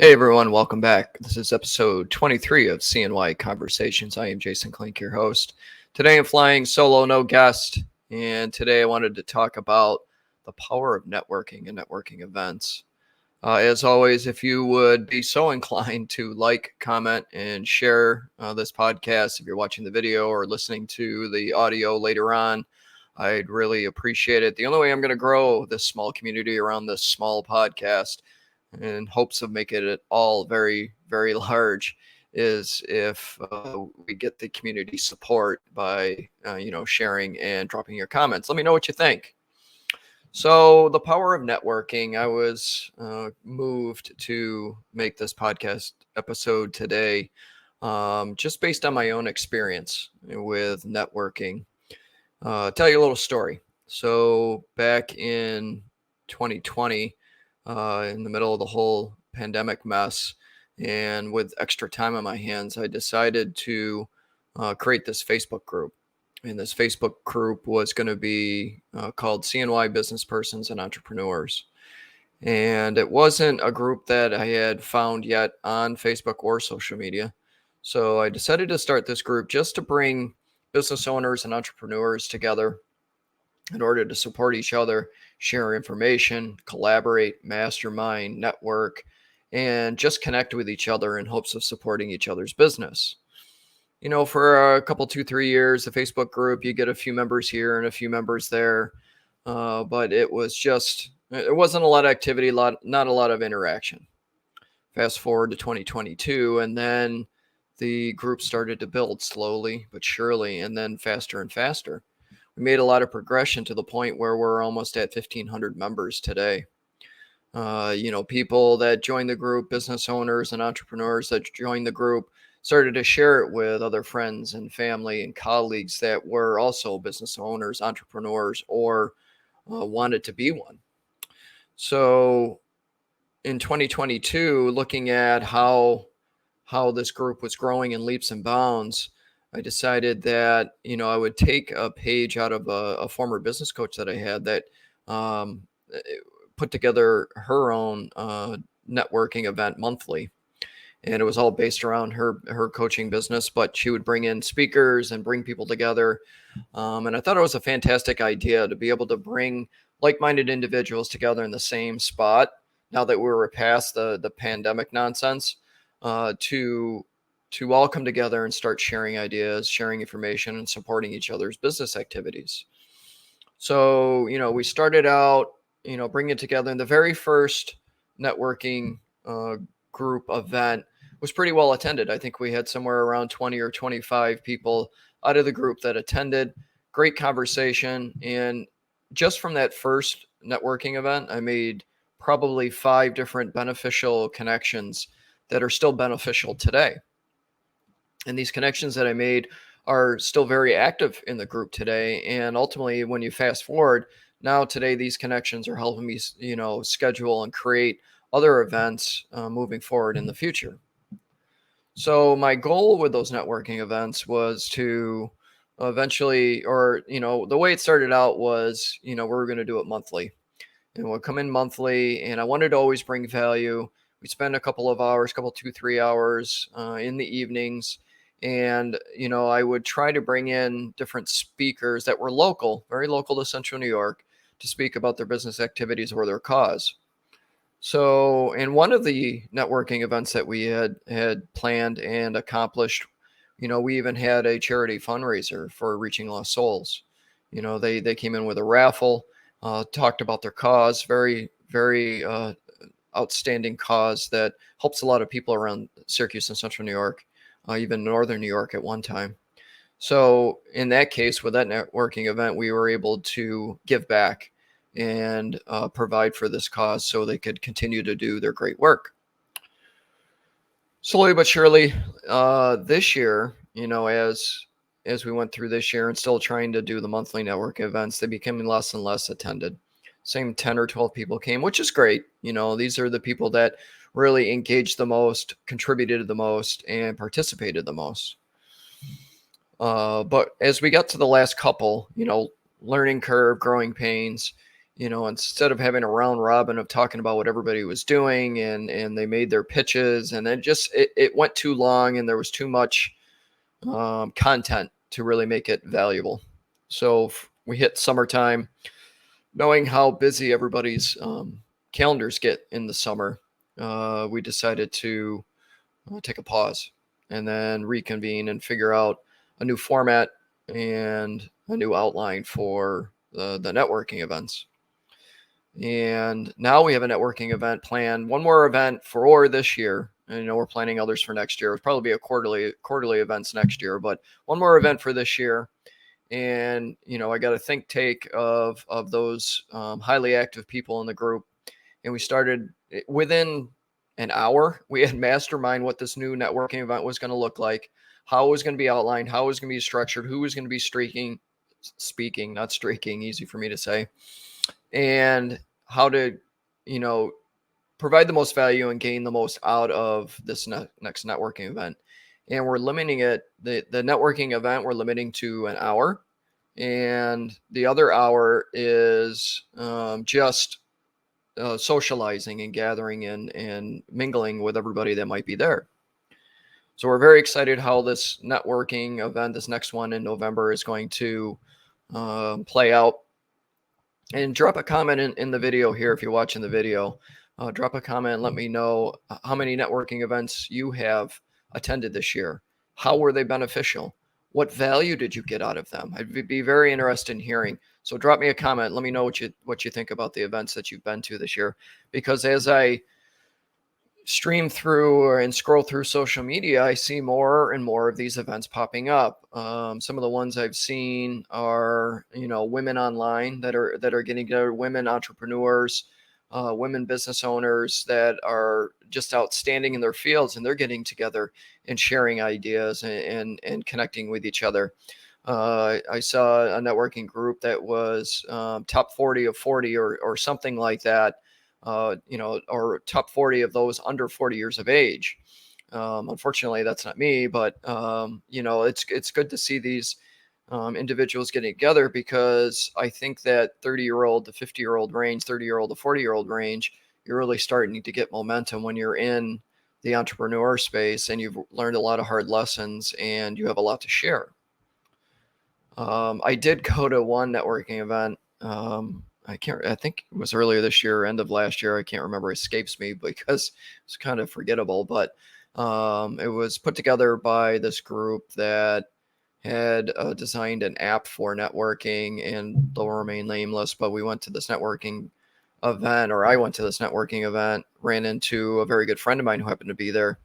Hey everyone, welcome back. This is episode 23 of CNY Conversations. I am Jason Klink, your host. Today I'm flying solo, no guest, and today I wanted to talk about the power of networking and networking events. As always, if you would be so inclined to like, comment, and share this podcast, if you're watching the video or listening to the audio later on, I'd really appreciate it. The only way I'm going to grow this small community around this small podcast in hopes of making it all very, very large is if we get the community support by, sharing and dropping your comments. Let me know what you think. So the power of networking, I was moved to make this podcast episode today just based on my own experience with networking. Tell you a little story. So back in 2020, in the middle of the whole pandemic mess, and with extra time on my hands, I decided to create this Facebook group. And this Facebook group was going to be called CNY Business Persons and Entrepreneurs. And it wasn't a group that I had found yet on Facebook or social media. So I decided to start this group just to bring business owners and entrepreneurs together in order to support each other, share information, collaborate, mastermind, network, and just connect with each other in hopes of supporting each other's business. You know, for a couple, 2, 3 years, the Facebook group, you get a few members here and a few members there. But it wasn't a lot of activity, not a lot of interaction. Fast forward to 2022, and then the group started to build slowly but surely, and then faster and faster. We made a lot of progression to the point where we're almost at 1,500 members today. People that joined the group, business owners and entrepreneurs that joined the group, started to share it with other friends and family and colleagues that were also business owners, entrepreneurs, or wanted to be one. So in 2022, looking at how this group was growing in leaps and bounds, I decided that, I would take a page out of a former business coach that I had that put together her own networking event monthly. And it was all based around her coaching business, but she would bring in speakers and bring people together. And I thought it was a fantastic idea to be able to bring like-minded individuals together in the same spot. Now that we were past the pandemic nonsense, to all come together and start sharing ideas, sharing information, and supporting each other's business activities. So, we started out, bringing it together. And the very first networking group event was pretty well attended. I think we had somewhere around 20 or 25 people out of the group that attended. Great conversation. And just from that first networking event, I made probably 5 different beneficial connections that are still beneficial today. And these connections that I made are still very active in the group today. And ultimately, when you fast forward, now today, these connections are helping me, schedule and create other events moving forward in the future. So my goal with those networking events was to eventually, the way it started out was, we were going to do it monthly. And we'll come in monthly, and I wanted to always bring value. We spend a couple of hours, 2-3 hours in the evenings. And, I would try to bring in different speakers that were local, very local to Central New York, to speak about their business activities or their cause. So in one of the networking events that we had planned and accomplished, we even had a charity fundraiser for Reaching Lost Souls. They came in with a raffle, talked about their cause, very, very outstanding cause that helps a lot of people around Syracuse and Central New York, even Northern New York at one time. So in that case, with that networking event, we were able to give back and provide for this cause so they could continue to do their great work. Slowly but surely, this year, as we went through this year and still trying to do the monthly network events, they became less and less attended. Same 10 or 12 people came, which is great. These are the people that really engaged the most, contributed the most, and participated the most. But as we got to the last couple, learning curve, growing pains, instead of having a round robin of talking about what everybody was doing, and they made their pitches, and then it went too long, and there was too much content to really make it valuable. So we hit summertime, knowing how busy everybody's calendars get in the summer. We decided to take a pause and then reconvene and figure out a new format and a new outline for the networking events. And now we have a networking event planned, one more event for this year. And we're planning others for next year. It'll probably be a quarterly events next year, but one more event for this year. And I got a think tank of those highly active people in the group, and we started within an hour. We had mastermind what this new networking event was going to look like, how it was going to be outlined, how it was going to be structured, who was going to be speaking, not streaking, easy for me to say, and how to, provide the most value and gain the most out of this next networking event. And we're limiting it, the networking event, we're limiting to an hour. And the other hour is just socializing and gathering and mingling with everybody that might be there. So we're very excited how this networking event, this next one in November, is going to play out. And drop a comment in the video here if you're watching the video. Drop a comment and let me know how many networking events you have attended this year. How were they beneficial? What value did you get out of them? I'd be very interested in hearing. So drop me a comment. Let me know what you think about the events that you've been to this year. Because as I stream through and scroll through social media, I see more and more of these events popping up. Some of the ones I've seen are, women online that are getting together, women entrepreneurs, women business owners that are just outstanding in their fields, and they're getting together and sharing ideas and connecting with each other. I saw a networking group that was top 40 of 40 or something like that. Or top 40 of those under 40 years of age. Unfortunately, that's not me, but it's good to see these individuals getting together, because I think that 30-year-old to 50-year-old range, 30-year-old to 40-year-old range, you're really starting to get momentum when you're in the entrepreneur space and you've learned a lot of hard lessons and you have a lot to share. I did go to one networking event. I think it was earlier this year, end of last year. I can't remember, escapes me because it's kind of forgettable, but it was put together by this group that had designed an app for networking, and they'll remain nameless, but we went to this networking event, or I went to this networking event, ran into a very good friend of mine who happened to be there.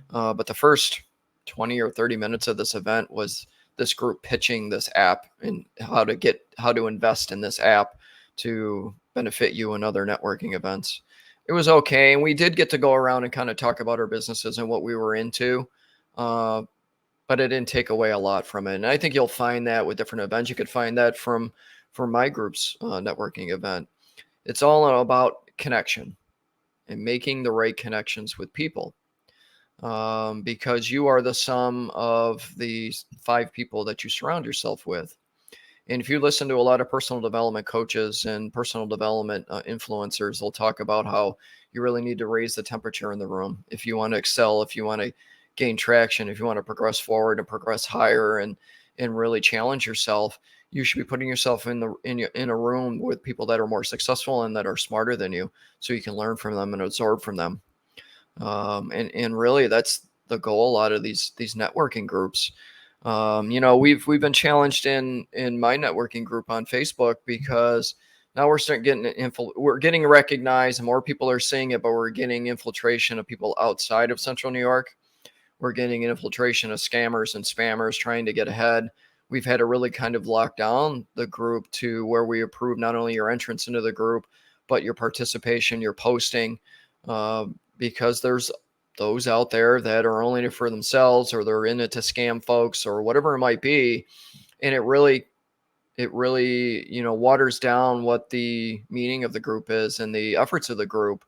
But the first 20 or 30 minutes of this event was this group pitching this app and how to invest in this app to benefit you in other networking events. It was okay. And we did get to go around and kind of talk about our businesses and what we were into. But it didn't take away a lot from it. And I think you'll find that with different events. You could find that from my group's networking event. It's all about connection and making the right connections with people. Because you are the sum of the 5 people that you surround yourself with. And if you listen to a lot of personal development coaches and personal development influencers, they'll talk about how you really need to raise the temperature in the room. If you want to excel, if you want to gain traction, if you want to progress forward and progress higher and really challenge yourself, you should be putting yourself in a room with people that are more successful and that are smarter than you, so you can learn from them and absorb from them. And really that's the goal. A lot of these networking groups, we've been challenged in my networking group on Facebook, because now we're starting getting we're getting recognized and more people are seeing it, but we're getting infiltration of people outside of Central New York. We're getting an infiltration of scammers and spammers trying to get ahead. We've had to really kind of lock down the group to where we approve not only your entrance into the group, but your participation, your posting, because there's those out there that are only in it for themselves, or they're in it to scam folks, or whatever it might be. And it really, waters down what the meaning of the group is and the efforts of the group.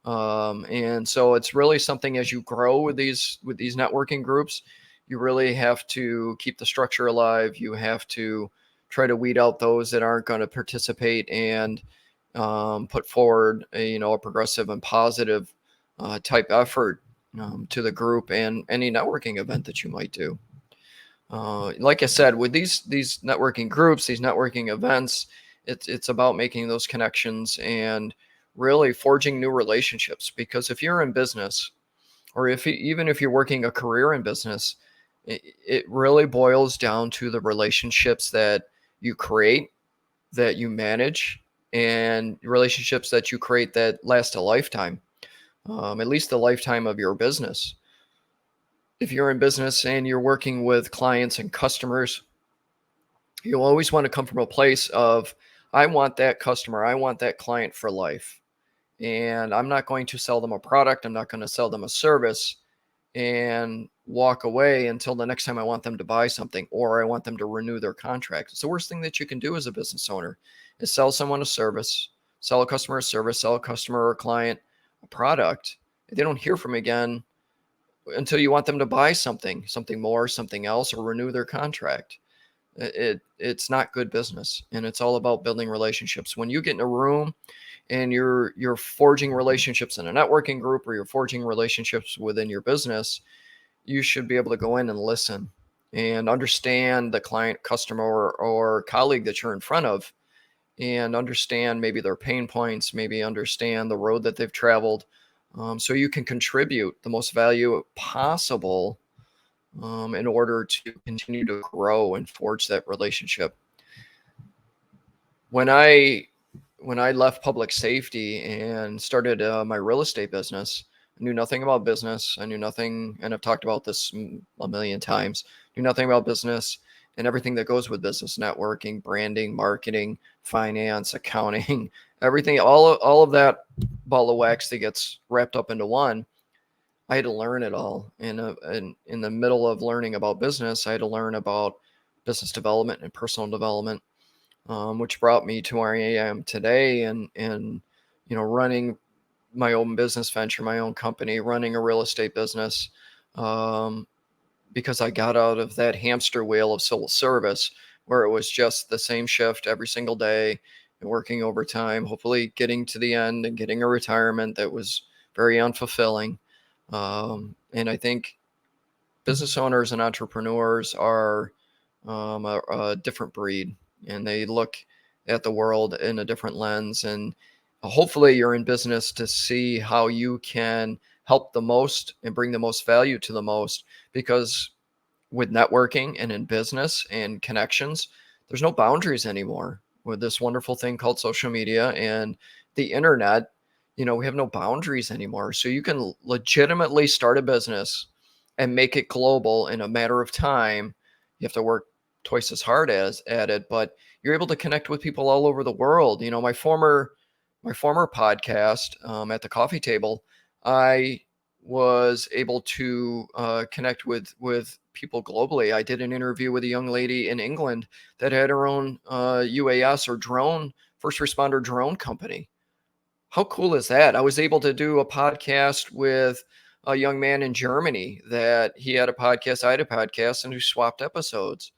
And so it's really something, as you grow with these networking groups, you really have to keep the structure alive. You have to try to weed out those that aren't going to participate and put forward a progressive and positive type effort to the group and any networking event that you might do. Like I said, with these networking groups, these networking events, it's about making those connections and really forging new relationships. Because if you're in business, or even if you're working a career in business, it really boils down to the relationships that you create, that you manage, and relationships that you create that last a lifetime, at least the lifetime of your business. If you're in business and you're working with clients and customers, you'll always want to come from a place of, I want that customer, I want that client for life. And I'm not going to sell them a product, I'm not going to sell them a service and walk away until the next time I want them to buy something or I want them to renew their contract. It's the worst thing that you can do as a business owner is sell someone a service, sell a customer a service, sell a customer or a client a product. They don't hear from again until you want them to buy something more, something else, or renew their contract. It's not good business, and it's all about building relationships. When you get in a room and you're forging relationships in a networking group, or you're forging relationships within your business, you should be able to go in and listen and understand the client, customer, or colleague that you're in front of, and understand maybe their pain points, maybe understand the road that they've traveled, so you can contribute the most value possible in order to continue to grow and forge that relationship. When I left public safety and started my real estate business, I knew nothing about business. I knew nothing, and I've talked about this a million times. Knew nothing about business and everything that goes with business: networking, branding, marketing, finance, accounting, everything, all of that ball of wax that gets wrapped up into one. I had to learn it all. In the middle of learning about business, I had to learn about business development and personal development, which brought me to where I am today, and running my own business venture, my own company, running a real estate business, because I got out of that hamster wheel of civil service where it was just the same shift every single day and working overtime, hopefully getting to the end and getting a retirement that was very unfulfilling. And I think business owners and entrepreneurs are a different breed, and they look at the world in a different lens. And hopefully you're in business to see how you can help the most and bring the most value to the most, because with networking and in business and connections, there's no boundaries anymore. With this wonderful thing called social media and the internet, we have no boundaries anymore. So you can legitimately start a business and make it global in a matter of time. You have to work twice as hard at it, but you're able to connect with people all over the world. My former podcast, at the coffee table, I was able to connect with people globally. I did an interview with a young lady in England that had her own UAS, or drone, first responder drone company. How cool is that? I was able to do a podcast with a young man in Germany that he had a podcast, I had a podcast, and we swapped episodes.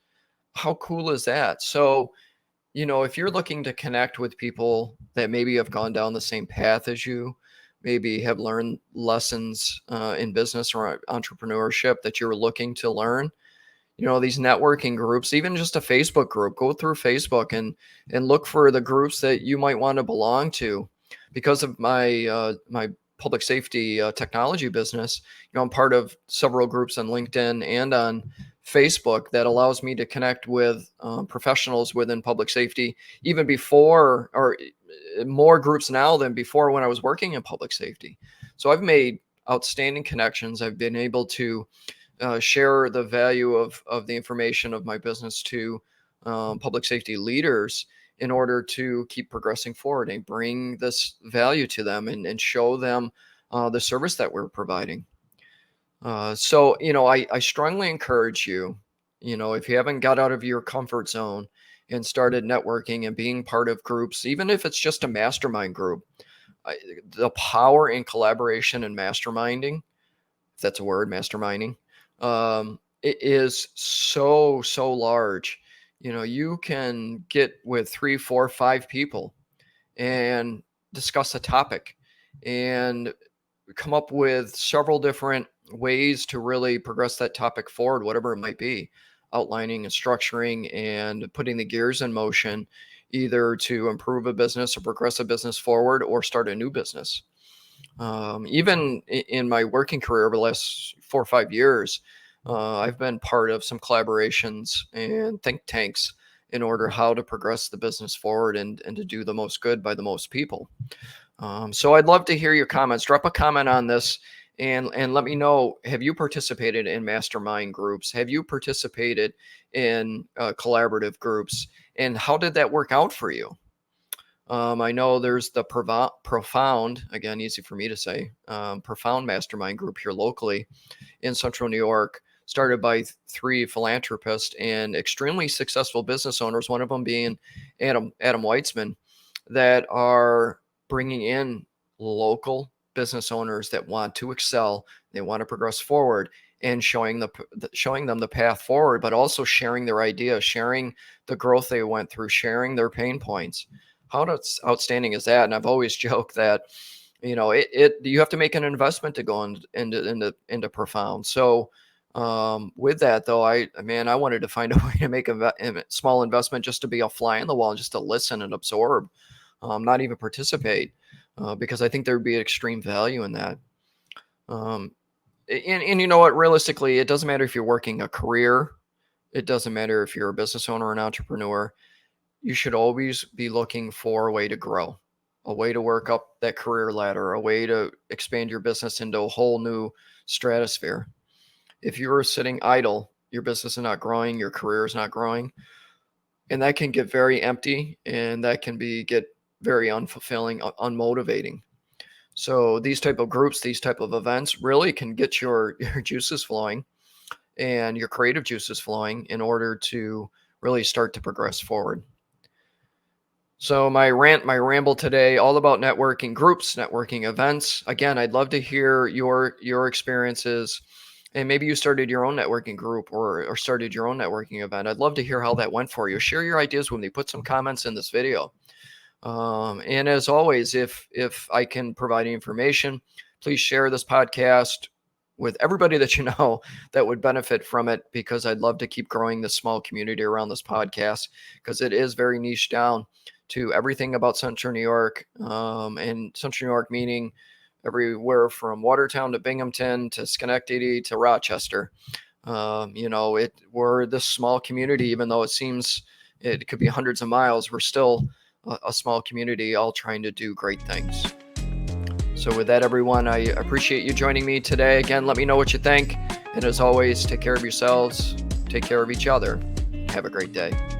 How cool is that? So, if you're looking to connect with people that maybe have gone down the same path as you, maybe have learned lessons in business or entrepreneurship that you're looking to learn, these networking groups, even just a Facebook group, go through Facebook and look for the groups that you might want to belong to. Because of my public safety technology business, I'm part of several groups on LinkedIn and on Facebook that allows me to connect with professionals within public safety, even before, or more groups now than before when I was working in public safety. So I've made outstanding connections. I've been able to share the value of the information of my business to public safety leaders in order to keep progressing forward and bring this value to them, and show them the service that we're providing. So, I strongly encourage you, if you haven't got out of your comfort zone and started networking and being part of groups, even if it's just a mastermind group, the power in collaboration and masterminding, if that's a word, masterminding, it is so large. You can get with 3, 4, 5 people and discuss a topic and come up with several different ways to really progress that topic forward, whatever it might be, outlining and structuring and putting the gears in motion, either to improve a business or progress a business forward or start a new business. Even in my working career over the last 4 or 5 years, I've been part of some collaborations and think tanks in order how to progress the business forward and to do the most good by the most people. So I'd love to hear your comments. Drop a comment on this and let me know, have you participated in mastermind groups? Have you participated in collaborative groups? And how did that work out for you? I know there's the profound, again, easy for me to say, profound mastermind group here locally in central New York, started by three philanthropists and extremely successful business owners, one of them being Adam Weitzman, that are bringing in local business owners that want to excel, they want to progress forward, and showing them the path forward, but also sharing their ideas, sharing the growth they went through, sharing their pain points. How outstanding is that? And I've always joked that, you have to make an investment to go into profound. So with that though, I wanted to find a way to make a small investment just to be a fly on the wall, just to listen and absorb, not even participate, because I think there'd be extreme value in that. And you know what, realistically, it doesn't matter if you're working a career, it doesn't matter if you're a business owner or an entrepreneur. You should always be looking for a way to grow, a way to work up that career ladder, a way to expand your business into a whole new stratosphere. If you're sitting idle, your business is not growing, your career is not growing, and that can get very empty, and that can get very unfulfilling, unmotivating. So these type of groups, these type of events really can get your juices flowing and your creative juices flowing in order to really start to progress forward. So my ramble today, all about networking groups, networking events. Again, I'd love to hear your experiences, and maybe you started your own networking group or started your own networking event. I'd love to hear how that went for you. Share your ideas with me. Put some comments in this video. And as always, if I can provide information, please share this podcast with everybody that you know that would benefit from it, because I'd love to keep growing this small community around this podcast, because it is very niche down to everything about Central New York, and Central New York meaning everywhere from Watertown to Binghamton to Schenectady to Rochester. We're this small community, even though it seems it could be hundreds of miles, we're still a small community all trying to do great things. So with that, everyone, I appreciate you joining me today. Again, let me know what you think. And as always, take care of yourselves, take care of each other. Have a great day.